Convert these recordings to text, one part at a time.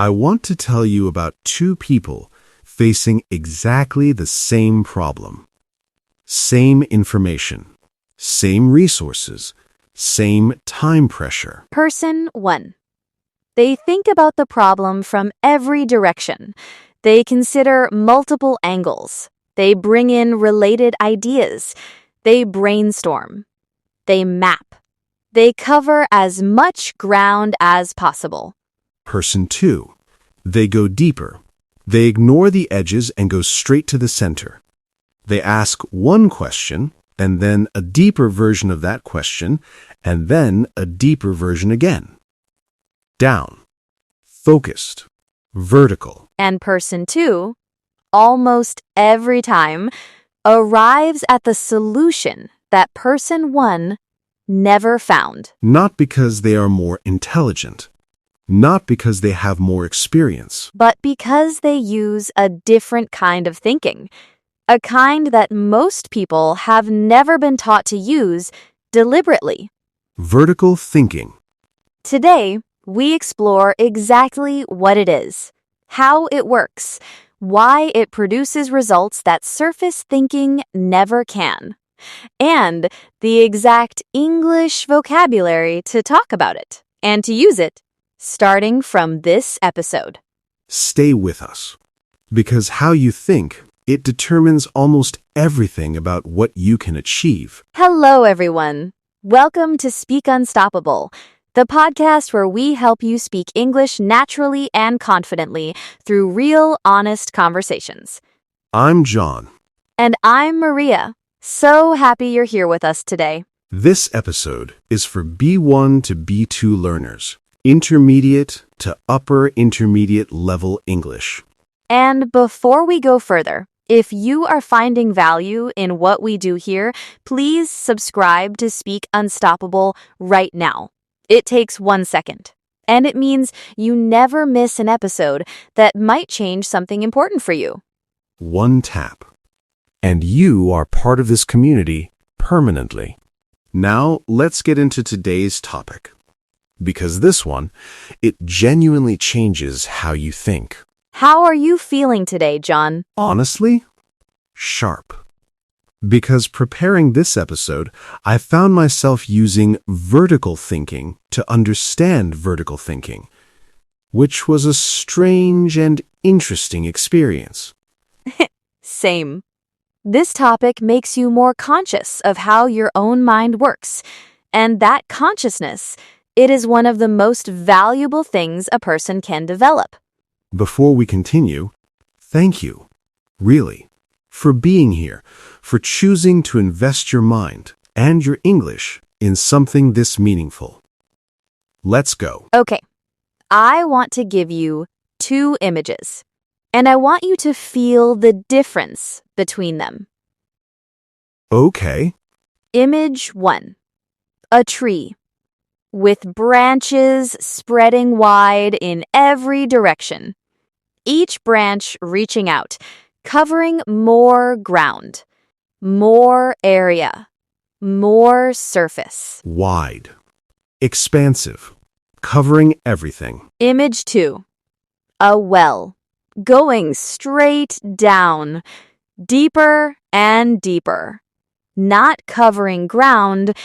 I want to tell you about two people facing exactly the same problem. Same information, same resources, same time pressure. Person 1. They think about the problem from every direction. They consider multiple angles. They bring in related ideas. They brainstorm. They map. They cover as much ground as possible. Person 2. They go deeper. They ignore the edges and go straight to the center. They ask one question, and then a deeper version of that question, and then a deeper version again. Down, focused, vertical. And person 2, almost every time, arrives at the solution that person 1 never found. Not because they are more intelligent, not because they have more experience, But because they use a different kind of thinking, a kind that most people have never been taught to use deliberately. vertical thinking. Today, we explore exactly what it is, how it works, why it produces results that surface thinking never can, and the exact English vocabulary to talk about it and to use it, starting from this episode. Stay with us, because how you think, it determines almost everything about what you can achieve. Hello, everyone. Welcome to Speak Unstoppable, the podcast where we help you speak English naturally and confidently through real, honest conversations. I'm John. And I'm Maria. So happy you're here with us today. This episode is for B1 to B2 learners, intermediate to upper intermediate level English. And before we go further, if you are finding value in what we do here, please subscribe to Speak Unstoppable right now. It takes 1 second, and it means you never miss an episode that might change something important for you. One tap. And you are part of this community permanently. Now, let's get into today's topic. Because this one, it genuinely changes how you think. How are you feeling today, John? Honestly, sharp. Because preparing this episode, I found myself using vertical thinking to understand vertical thinking, which was a strange and interesting experience. Same. This topic makes you more conscious of how your own mind works, and that consciousness, it is one of the most valuable things a person can develop. Before we continue, thank you, really, for being here, for choosing to invest your mind and your English in something this meaningful. Let's go. Okay, I want to give you 2 images, and I want you to feel the difference between them. Okay. Image 1. A tree, with branches spreading wide in every direction, each branch reaching out, covering more ground, more area, more surface. Wide. Expansive. Covering everything. Image 2. A well, going straight down, deeper and deeper, not covering ground,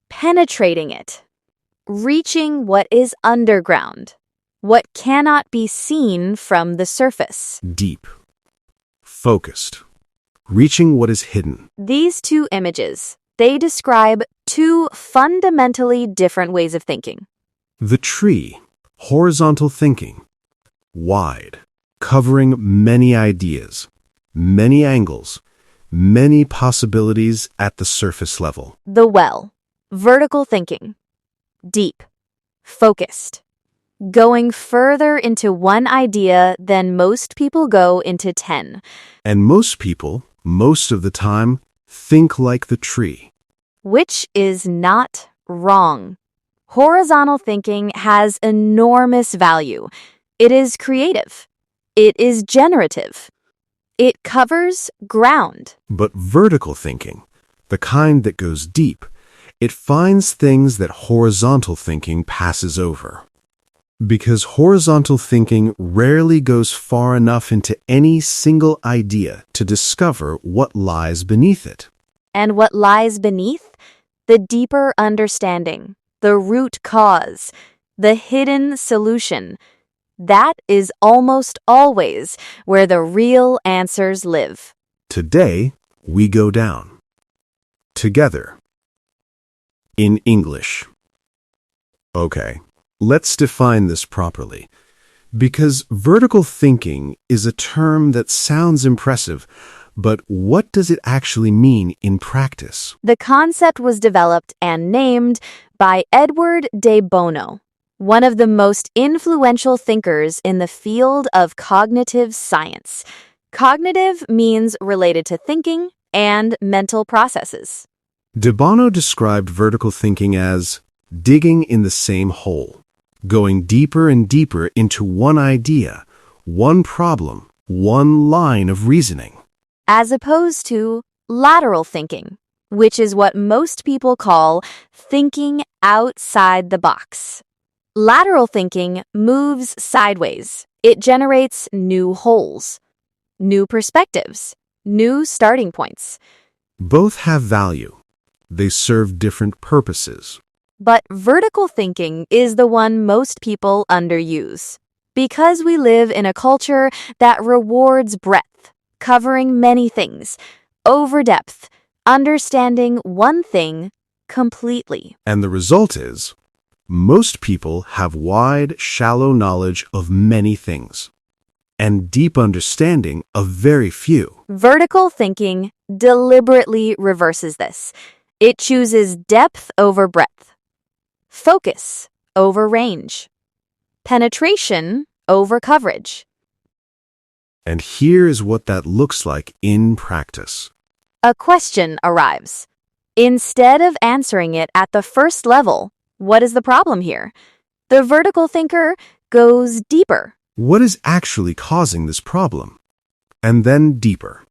penetrating it, reaching what is underground, what cannot be seen from the surface. Deep. Focused. Reaching what is hidden. These 2 images, they describe 2 fundamentally different ways of thinking. The tree. Horizontal thinking. Wide. Covering many ideas, many angles, many possibilities at the surface level. The well, vertical thinking, deep, focused, going further into one idea than most people go into 10. And most people, most of the time, think like the tree. Which is not wrong. Horizontal thinking has enormous value. It is creative. It is generative. It covers ground. But vertical thinking, the kind that goes deep, it finds things that horizontal thinking passes over. Because horizontal thinking rarely goes far enough into any single idea to discover what lies beneath it. And what lies beneath? The deeper understanding, the root cause, the hidden solution. That is almost always where the real answers live. Today, we go down. Together. In English. Okay, let's define this properly. Because vertical thinking is a term that sounds impressive, but what does it actually mean in practice? The concept was developed and named by Edward de Bono, one of the most influential thinkers in the field of cognitive science. Cognitive means related to thinking and mental processes. De Bono described vertical thinking as digging in the same hole, going deeper and deeper into one idea, one problem, one line of reasoning. As opposed to lateral thinking, which is what most people call thinking outside the box. Lateral thinking moves sideways. It generates new holes, new perspectives, new starting points. Both have value. They serve different purposes. But vertical thinking is the one most people underuse. Because we live in a culture that rewards breadth, covering many things, over depth, understanding one thing completely. And the result is, most people have wide, shallow knowledge of many things, and deep understanding of very few. Vertical thinking deliberately reverses this. It chooses depth over breadth, focus over range, penetration over coverage. And here is what that looks like in practice. A question arrives. Instead of answering it at the first level, what is the problem here? The vertical thinker goes deeper. What is actually causing this problem? And then deeper.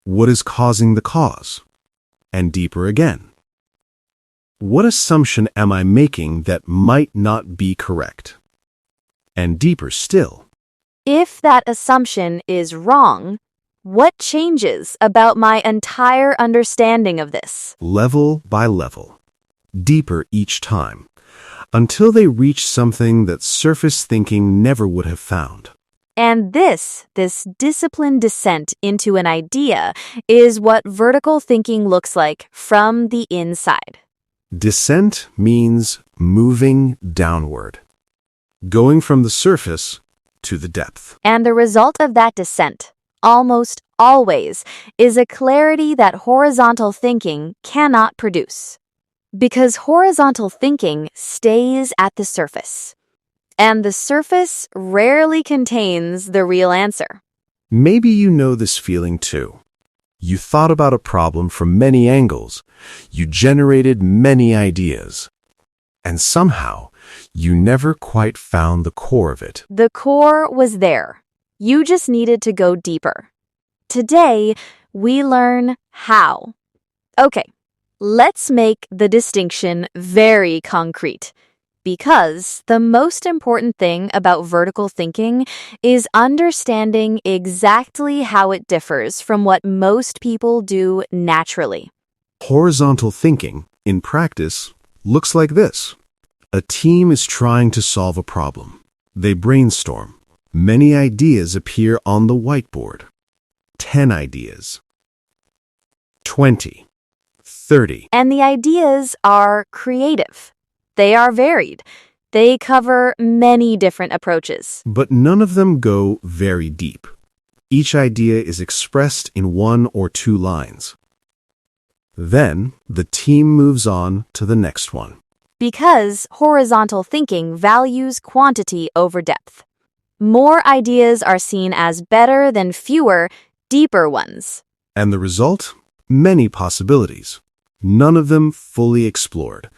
What is causing the cause? And deeper again. What assumption am I making that might not be correct? And deeper still. If that assumption is wrong, what changes about my entire understanding of this? Level by level. Deeper each time. Until they reach something that surface thinking never would have found. And this disciplined descent into an idea is what vertical thinking looks like from the inside. Descent means moving downward. Going from the surface to the depth. And the result of that descent, almost always, is a clarity that horizontal thinking cannot produce. Because horizontal thinking stays at the surface. And the surface rarely contains the real answer. Maybe you know this feeling too. You thought about a problem from many angles. You generated many ideas. And somehow, you never quite found the core of it. The core was there. You just needed to go deeper. Today, we learn how. Okay, let's make the distinction very concrete. Because the most important thing about vertical thinking is understanding exactly how it differs from what most people do naturally. Horizontal thinking, in practice, looks like this. A team is trying to solve a problem. They brainstorm. Many ideas appear on the whiteboard. 10 ideas. 20. 30. And the ideas are creative. They are varied. They cover many different approaches. But none of them go very deep. Each idea is expressed in 1 or 2 lines. Then, the team moves on to the next one. Because horizontal thinking values quantity over depth. More ideas are seen as better than fewer, deeper ones. And the result? Many possibilities. None of them fully explored.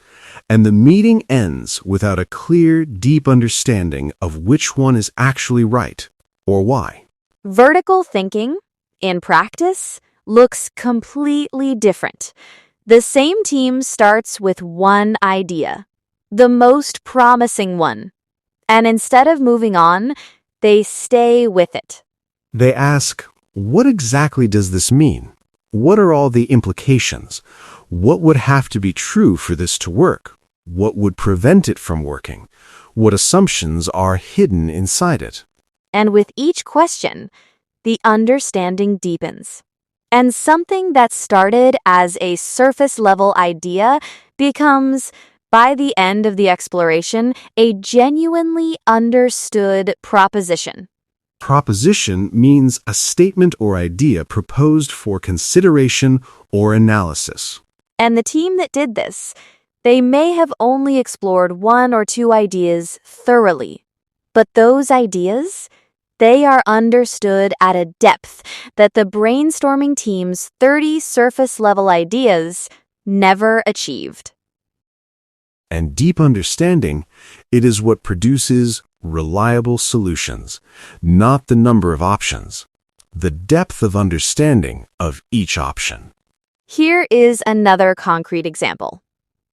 And the meeting ends without a clear, deep understanding of which one is actually right, or why. Vertical thinking, in practice, looks completely different. The same team starts with one idea, the most promising one. And instead of moving on, they stay with it. They ask, what exactly does this mean? What are all the implications? What would have to be true for this to work? What would prevent it from working? What assumptions are hidden inside it? And with each question, the understanding deepens. And something that started as a surface-level idea becomes, by the end of the exploration, a genuinely understood proposition. Proposition means a statement or idea proposed for consideration or analysis. And the team that did this, they may have only explored one or two ideas thoroughly, but those ideas, they are understood at a depth that the brainstorming team's 30 surface-level ideas never achieved. And deep understanding, it is what produces reliable solutions, not the number of options, the depth of understanding of each option. Here is another concrete example.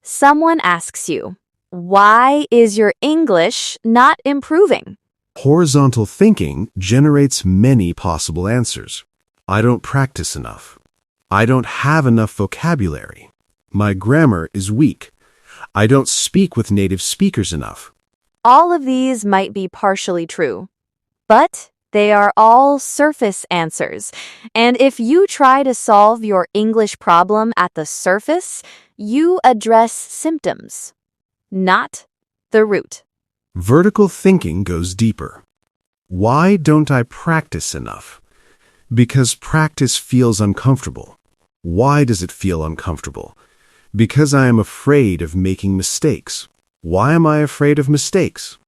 Someone asks you, why is your English not improving? Horizontal thinking generates many possible answers. I don't practice enough. I don't have enough vocabulary. My grammar is weak. I don't speak with native speakers enough. All of these might be partially true, but they are all surface answers. And if you try to solve your English problem at the surface, you address symptoms, not the root. Vertical thinking goes deeper. Why don't I practice enough? Because practice feels uncomfortable. Why does it feel uncomfortable? Because I am afraid of making mistakes. Why am I afraid of mistakes?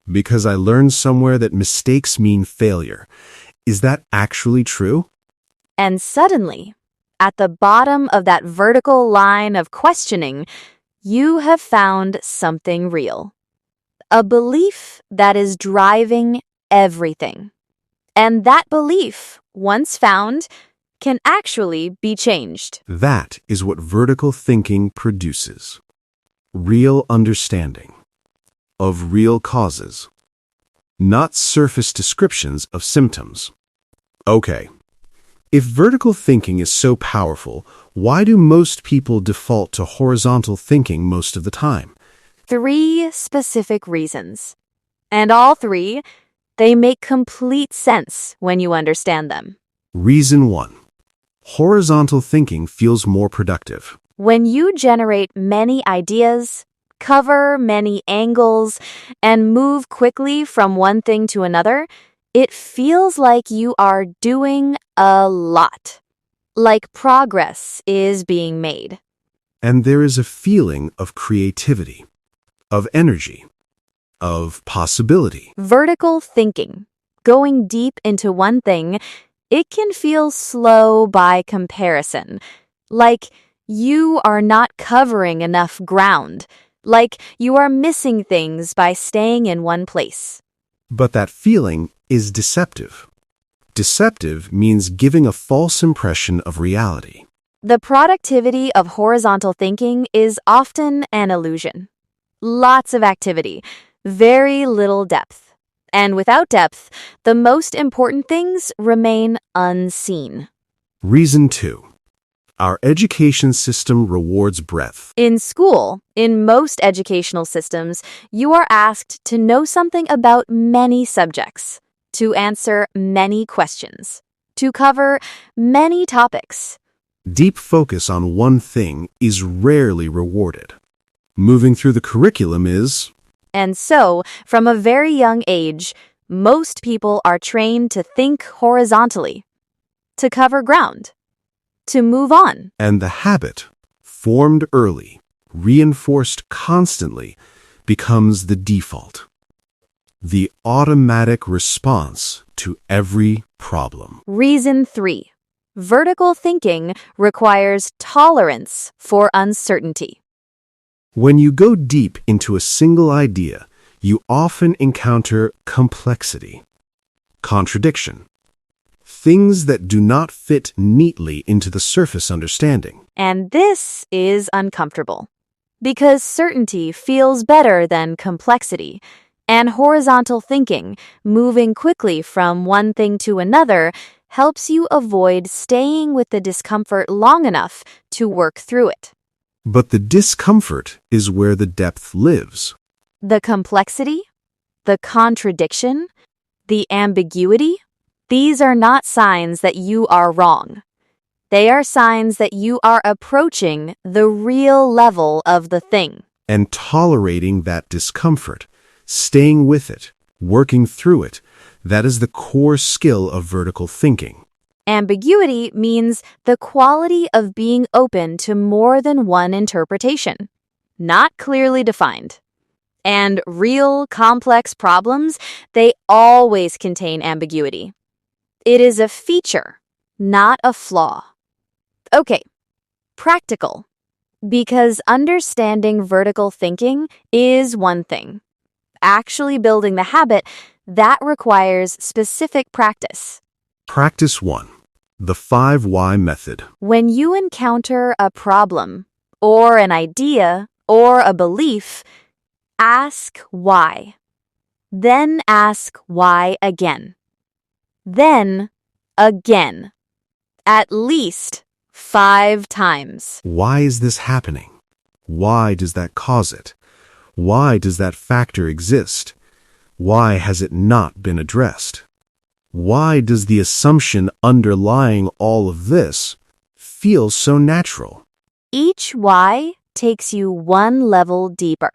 Because I learned somewhere that mistakes mean failure. Is that actually true? And suddenly, at the bottom of that vertical line of questioning, you have found something real. A belief that is driving everything. And that belief, once found, can actually be changed. That is what vertical thinking produces. Real understanding of real causes, not surface descriptions of symptoms. Okay, if vertical thinking is so powerful, why do most people default to horizontal thinking most of the time? 3 specific reasons. And all 3, they make complete sense when you understand them. Reason 1. Horizontal thinking feels more productive. When you generate many ideas, cover many angles, and move quickly from one thing to another, it feels like you are doing a lot. Like progress is being made. And there is a feeling of creativity, of energy, of possibility. Vertical thinking, going deep into one thing, it can feel slow by comparison. Like you are not covering enough ground. Like you are missing things by staying in one place. But that feeling is deceptive. Deceptive means giving a false impression of reality. The productivity of horizontal thinking is often an illusion. Lots of activity, very little depth. And without depth, the most important things remain unseen. Reason 2. Our education system rewards breadth. In school, in most educational systems, you are asked to know something about many subjects, to answer many questions, to cover many topics. Deep focus on one thing is rarely rewarded. Moving through the curriculum is... And so, from a very young age, most people are trained to think horizontally, to cover ground, to move on. And the habit, formed early, reinforced constantly, becomes the default. The automatic response to every problem. Reason 3. Vertical thinking requires tolerance for uncertainty. When you go deep into a single idea, you often encounter complexity, contradiction, things that do not fit neatly into the surface understanding. And this is uncomfortable, because certainty feels better than complexity, And horizontal thinking, moving quickly from one thing to another, helps you avoid staying with the discomfort long enough to work through it. But the discomfort is where the depth lives. The complexity, the contradiction, the ambiguity, these are not signs that you are wrong. They are signs that you are approaching the real level of the thing. And tolerating that discomfort, staying with it, working through it, that is the core skill of vertical thinking. Ambiguity means the quality of being open to more than one interpretation, not clearly defined. And real, complex problems, they always contain ambiguity. It is a feature, not a flaw. Okay, practical. Because understanding vertical thinking is one thing. Actually building the habit, that requires specific practice. Practice 1. The 5 why method. When you encounter a problem, or an idea, or a belief, ask why. Then ask why again. Then again. At least 5 times. Why is this happening? Why does that cause it? Why does that factor exist? Why has it not been addressed? Why does the assumption underlying all of this feel so natural? Each why takes you one level deeper.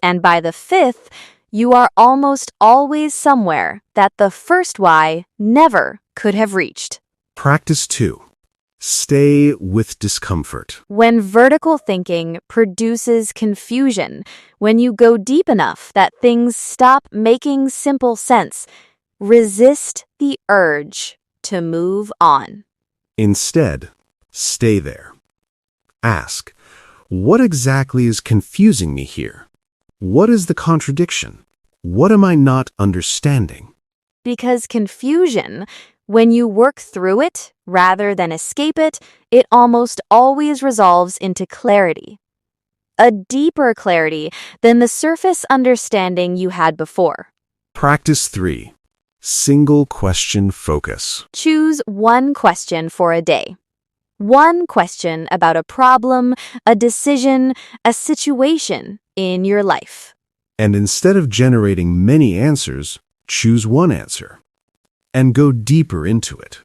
And by the 5th, you are almost always somewhere that the first why never could have reached. Practice 2. Stay with discomfort. When vertical thinking produces confusion, when you go deep enough that things stop making simple sense, resist the urge to move on. Instead, stay there. Ask, what exactly is confusing me here? What is the contradiction? What am I not understanding? Because confusion, when you work through it rather than escape it, it almost always resolves into clarity. A deeper clarity than the surface understanding you had before. Practice 3. Single question focus. Choose one question for a day. One question about a problem, a decision, a situation in your life. And instead of generating many answers, choose one answer. And go deeper into it.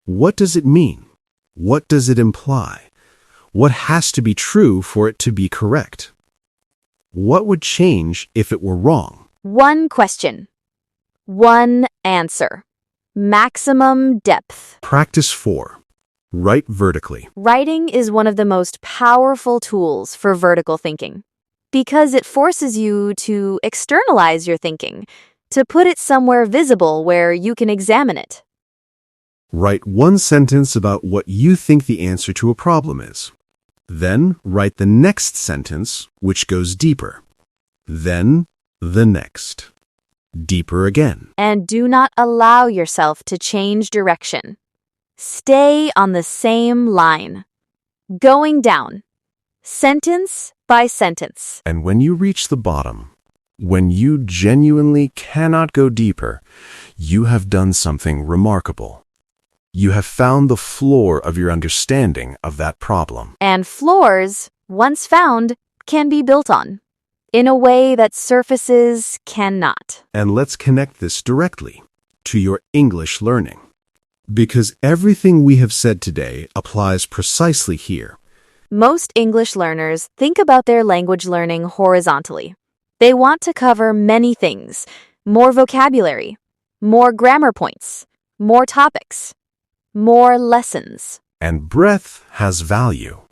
What does it mean? What does it imply? What has to be true for it to be correct? What would change if it were wrong? One question. One answer. Maximum depth. Practice 4. Write vertically. Writing is one of the most powerful tools for vertical thinking because it forces you to externalize your thinking, to put it somewhere visible where you can examine it. Write one sentence about what you think the answer to a problem is. Then write the next sentence, which goes deeper. Then the next. Deeper again. And do not allow yourself to change direction. Stay on the same line. Going down. Sentence by sentence. And when you reach the bottom, when you genuinely cannot go deeper, you have done something remarkable. You have found the floor of your understanding of that problem. And floors, once found, can be built on in a way that surfaces cannot. And let's connect this directly to your English learning. Because everything we have said today applies precisely here. Most English learners think about their language learning horizontally. They want to cover many things, more vocabulary, more grammar points, more topics, more lessons. And breadth has value.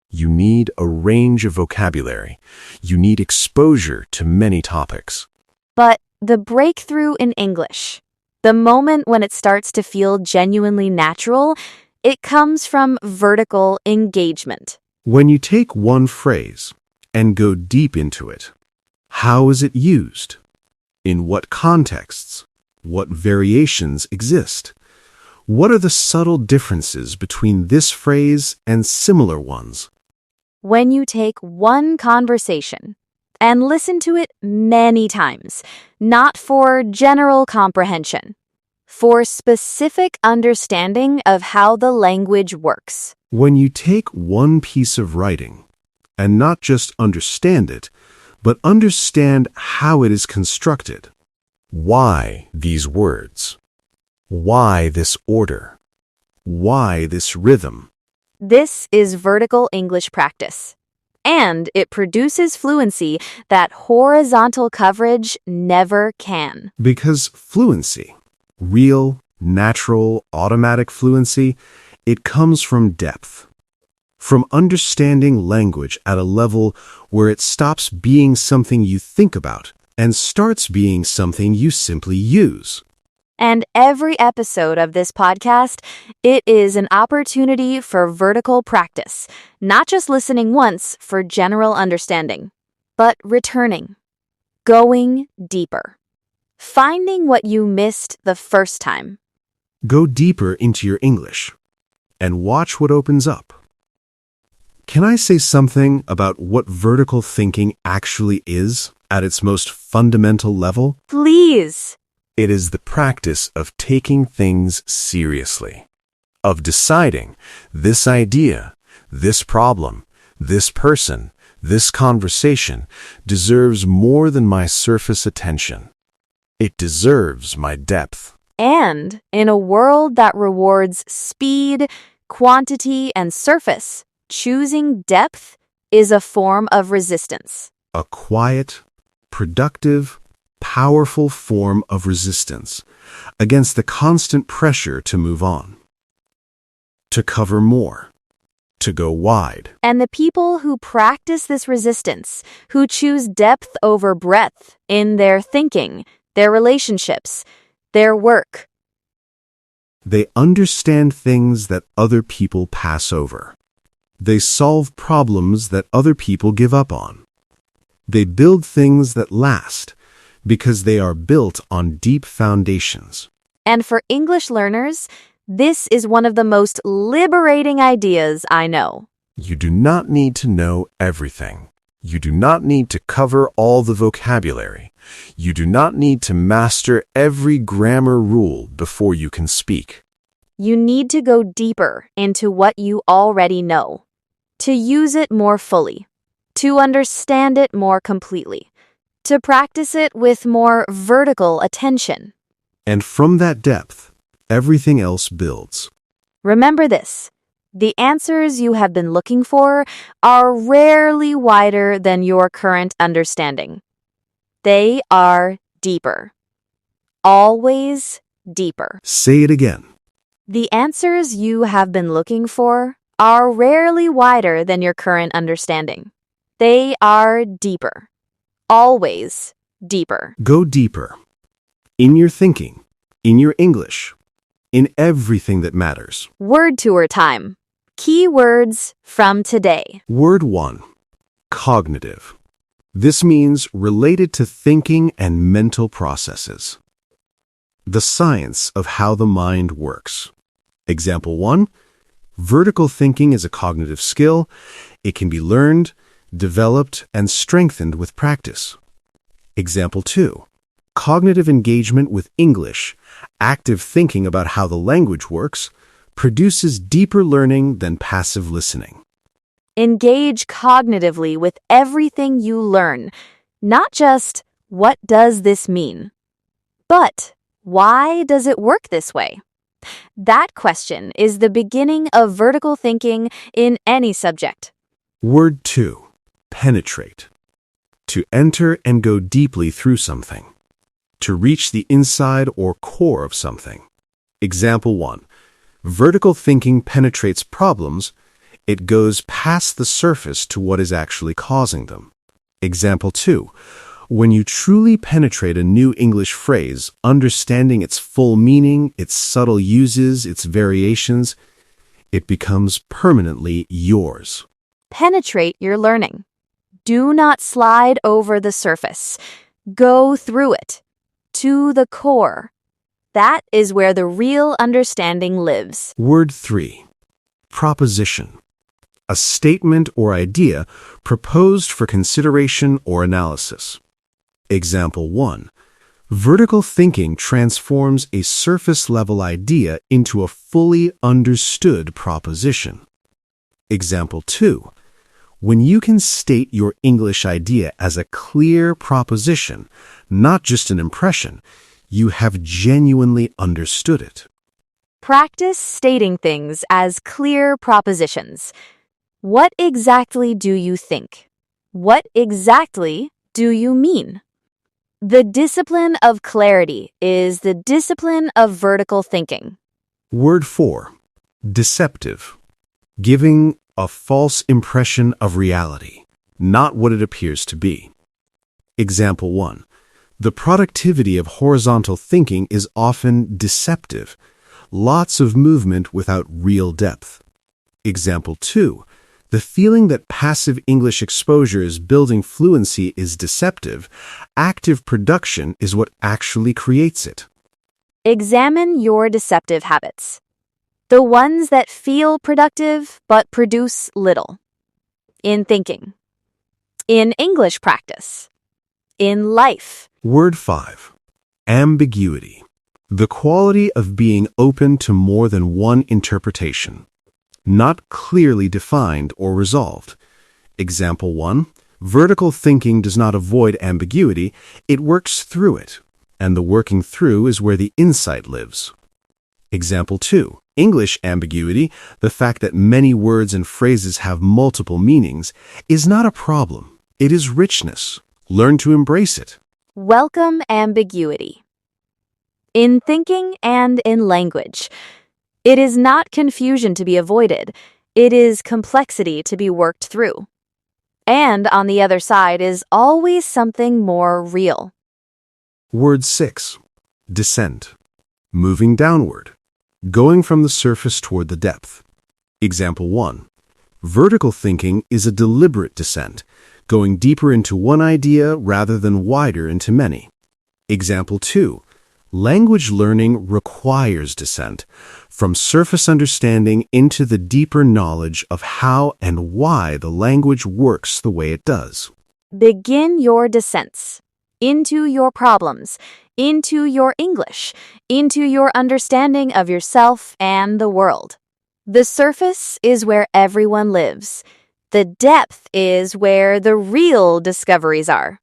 You need a range of vocabulary. You need exposure to many topics. But the breakthrough in English, the moment when it starts to feel genuinely natural, it comes from vertical engagement. When you take one phrase and go deep into it, how is it used? In what contexts? What variations exist? What are the subtle differences between this phrase and similar ones? When you take one conversation, and listen to it many times, not for general comprehension, for specific understanding of how the language works. When you take one piece of writing and not just understand it, but understand how it is constructed, why these words, why this order, why this rhythm. This is vertical English practice, and it produces fluency that horizontal coverage never can. Because fluency, real, natural, automatic fluency, it comes from depth. From understanding language at a level where it stops being something you think about and starts being something you simply use. And every episode of this podcast, it is an opportunity for vertical practice, not just listening once for general understanding, but returning, going deeper, finding what you missed the first time. Go deeper into your English and watch what opens up. Can I say something about what vertical thinking actually is at its most fundamental level? Please. It is the practice of taking things seriously, of deciding this idea, this problem, this person, this conversation deserves more than my surface attention. It deserves my depth. And in a world that rewards speed, quantity, and surface, choosing depth is a form of resistance. A quiet, productive, powerful form of resistance against the constant pressure to move on, to cover more, to go wide. And the people who practice this resistance, who choose depth over breadth in their thinking, their relationships, their work, they understand things that other people pass over. They solve problems that other people give up on. They build things that last because they are built on deep foundations. And for English learners, this is one of the most liberating ideas I know. You do not need to know everything. You do not need to cover all the vocabulary. You do not need to master every grammar rule before you can speak. You need to go deeper into what you already know, to use it more fully, to understand it more completely, to practice it with more vertical attention. And from that depth, everything else builds. Remember this. The answers you have been looking for are rarely wider than your current understanding. They are deeper. Always deeper. Say it again. The answers you have been looking for are rarely wider than your current understanding. They are deeper. Always deeper. Go deeper. In your thinking, in your English, in everything that matters. Word tour time. Key words from today. Word 1. Cognitive. This means related to thinking and mental processes. The science of how the mind works. Example 1. Vertical thinking is a cognitive skill. It can be learned, developed, and strengthened with practice. Example 2. Cognitive engagement with English, active thinking about how the language works, produces deeper learning than passive listening. Engage cognitively with everything you learn, not just, what does this mean? But, why does it work this way? That question is the beginning of vertical thinking in any subject. Word 2. Penetrate. To enter and go deeply through something. To reach the inside or core of something. Example 1. Vertical thinking penetrates problems. It goes past the surface to what is actually causing them. Example 2. When you truly penetrate a new English phrase, understanding its full meaning, its subtle uses, its variations, it becomes permanently yours. Penetrate your learning. Do not slide over the surface. Go through it. To the core. That is where the real understanding lives. Word 3. Proposition. a statement or idea proposed for consideration or analysis. Example 1. Vertical thinking transforms a surface-level idea into a fully understood proposition. Example 2. When you can state your English idea as a clear proposition, not just an impression, you have genuinely understood it. Practice stating things as clear propositions. What exactly do you think? What exactly do you mean? The discipline of clarity is the discipline of vertical thinking. Word 4. Deceptive. Giving a false impression of reality, not what it appears to be. Example 1. The productivity of horizontal thinking is often deceptive. Lots of movement without real depth. Example 2. The feeling that passive English exposure is building fluency is deceptive. Active production is what actually creates it. Examine your deceptive habits. The ones that feel productive but produce little. In thinking. In English practice. In life. Word 5. Ambiguity. The quality of being open to more than one interpretation. Not clearly defined or resolved. Example 1. Vertical thinking does not avoid ambiguity, it works through it, and the working through is where the insight lives. Example 2. English ambiguity, the fact that many words and phrases have multiple meanings, is not a problem. It is richness. Learn to embrace it. Welcome ambiguity. In thinking and in language. It is not confusion to be avoided. It is complexity to be worked through. And on the other side is always something more real. Word 6. Descent. Moving downward. Going from the surface toward the depth. Example 1. Vertical thinking is a deliberate descent, going deeper into one idea rather than wider into many. Example 2. Language learning requires descent, from surface understanding into the deeper knowledge of how and why the language works the way it does. Begin your descents into your problems, into your English, into your understanding of yourself and the world. The surface is where everyone lives. The depth is where the real discoveries are.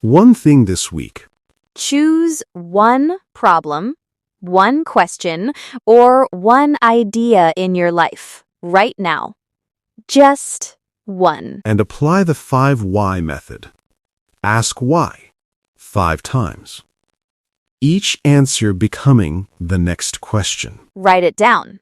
One thing this week. Choose one problem, one question, or one idea in your life right now. Just one. And apply the 5 why method. Ask why 5 times. Each answer becoming the next question. Write it down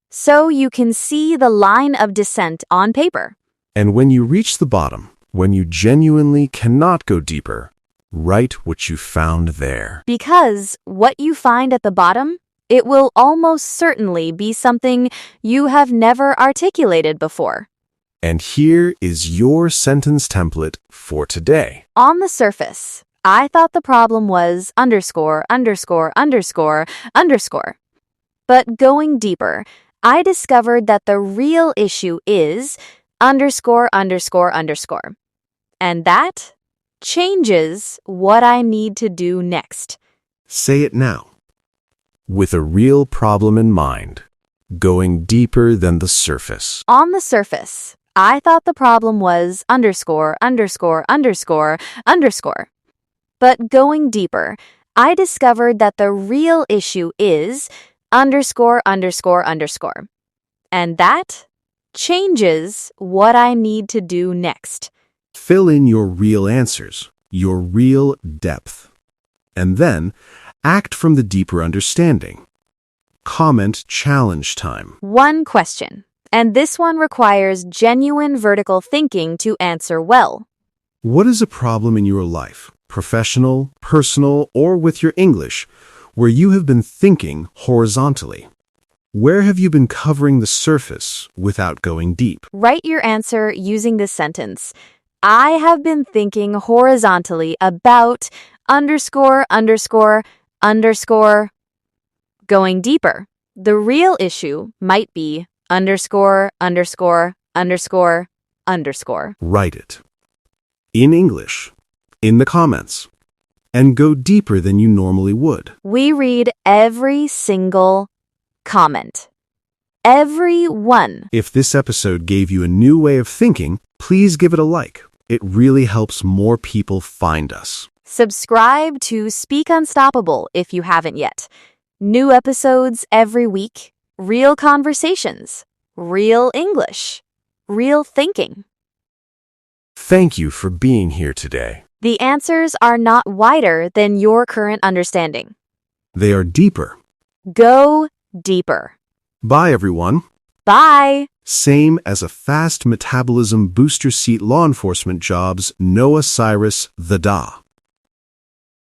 so you can see the line of descent on paper. And when you reach the bottom, when you genuinely cannot go deeper, write what you found there. Because what you find at the bottom, it will almost certainly be something you have never articulated before. And here is your sentence template for today. On the surface, I thought the problem was underscore, underscore, underscore, underscore. But going deeper, I discovered that the real issue is underscore, underscore, underscore. And that changes what I need to do next. Say it now. With a real problem in mind, going deeper than the surface. On the surface, I thought the problem was underscore, underscore, underscore, underscore. But going deeper, I discovered that the real issue is underscore, underscore, underscore. And that changes what I need to do next. Fill in your real answers, your real depth. And then, act from the deeper understanding. Comment challenge time. One question, and this one requires genuine vertical thinking to answer well. What is a problem in your life, professional, personal, or with your English, where you have been thinking horizontally? Where have you been covering the surface without going deep? Write your answer using this sentence. I have been thinking horizontally about underscore, underscore, underscore. Going deeper, the real issue might be underscore, underscore, underscore, underscore. Write it. In English, in the comments, and go deeper than you normally would. We read every single comment. Every one. If this episode gave you a new way of thinking, please give it a like. It really helps more people find us. Subscribe to Speak Unstoppable if you haven't yet. New episodes every week. Real conversations. Real English. Real thinking. Thank you for being here today. The answers are not wider than your current understanding. They are deeper. Go deeper. Bye, everyone. Bye. Same as a fast metabolism booster seat law enforcement job's Noah Cyrus the Da.